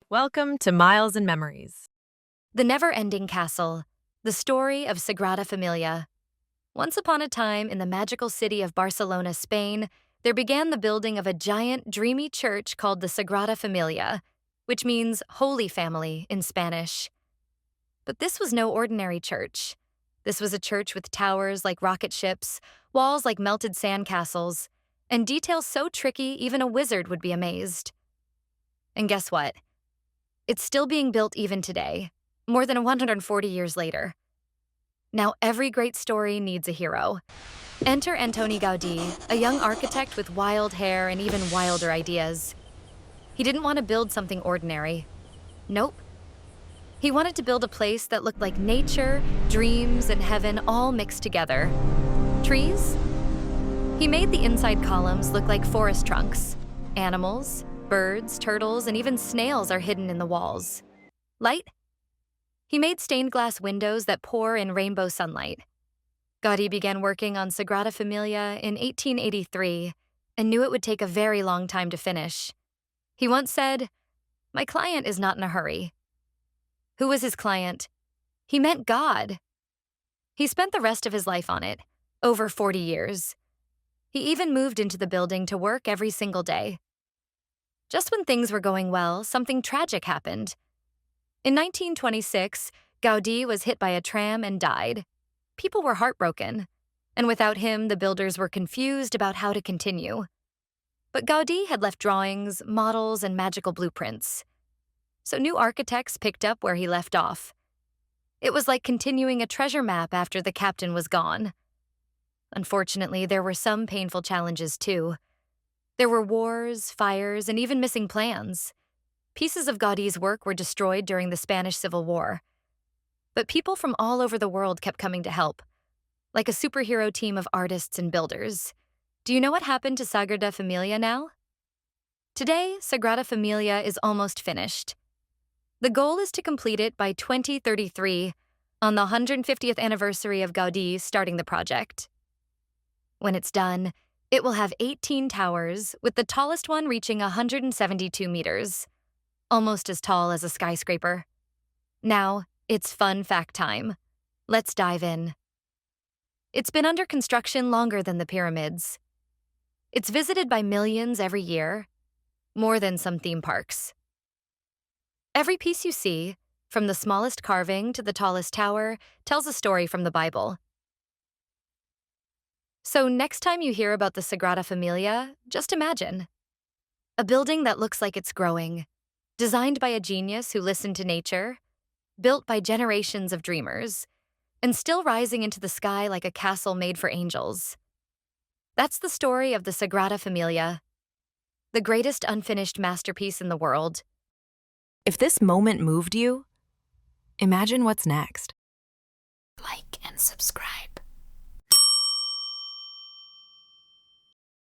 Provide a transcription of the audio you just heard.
Welcome to Miles and Memories. The Never-Ending Castle, the story of Sagrada Familia. Once upon a time in the magical city of Barcelona, Spain, there began the building of a giant, dreamy church called the Sagrada Familia, which means Holy Family in Spanish. But this was no ordinary church. This was a church with towers like rocket ships, walls like melted sandcastles, and details so tricky even a wizard would be amazed. And guess what? It's still being built even today, more than 140 years later. Now every great story needs a hero. Enter Antoni Gaudí, a young architect with wild hair and even wilder ideas. He didn't want to build something ordinary. Nope. He wanted to build a place that looked like nature, dreams, and heaven all mixed together. Trees? He made the inside columns look like forest trunks. Animals, birds, turtles, and even snails are hidden in the walls. Light? He made stained glass windows that pour in rainbow sunlight. Gaudí began working on Sagrada Familia in 1883 and knew it would take a very long time to finish. He once said, "My client is not in a hurry." Who was his client? He meant God. He spent the rest of his life on it, over 40 years. He even moved into the building to work every single day. Just when things were going well, something tragic happened. In 1926, Gaudí was hit by a tram and died. People were heartbroken, and without him, the builders were confused about how to continue. But Gaudí had left drawings, models, and magical blueprints. So new architects picked up where he left off. It was like continuing a treasure map after the captain was gone. Unfortunately, there were some painful challenges too. There were wars, fires, and even missing plans. Pieces of Gaudí's work were destroyed during the Spanish Civil War. But people from all over the world kept coming to help, like a superhero team of artists and builders. Do you know what happened to Sagrada Familia now? Today, Sagrada Familia is almost finished. The goal is to complete it by 2033, on the 150th anniversary of Gaudí starting the project. When it's done, it will have 18 towers, with the tallest one reaching 172 meters, almost as tall as a skyscraper. Now, it's fun fact time. Let's dive in. It's been under construction longer than the pyramids. It's visited by millions every year, more than some theme parks. Every piece you see, from the smallest carving to the tallest tower, tells a story from the Bible. So next time you hear about the Sagrada Familia, just imagine. A building that looks like it's growing, designed by a genius who listened to nature, built by generations of dreamers, and still rising into the sky like a castle made for angels. That's the story of the Sagrada Familia, the greatest unfinished masterpiece in the world. If this moment moved you, imagine what's next. Like and subscribe.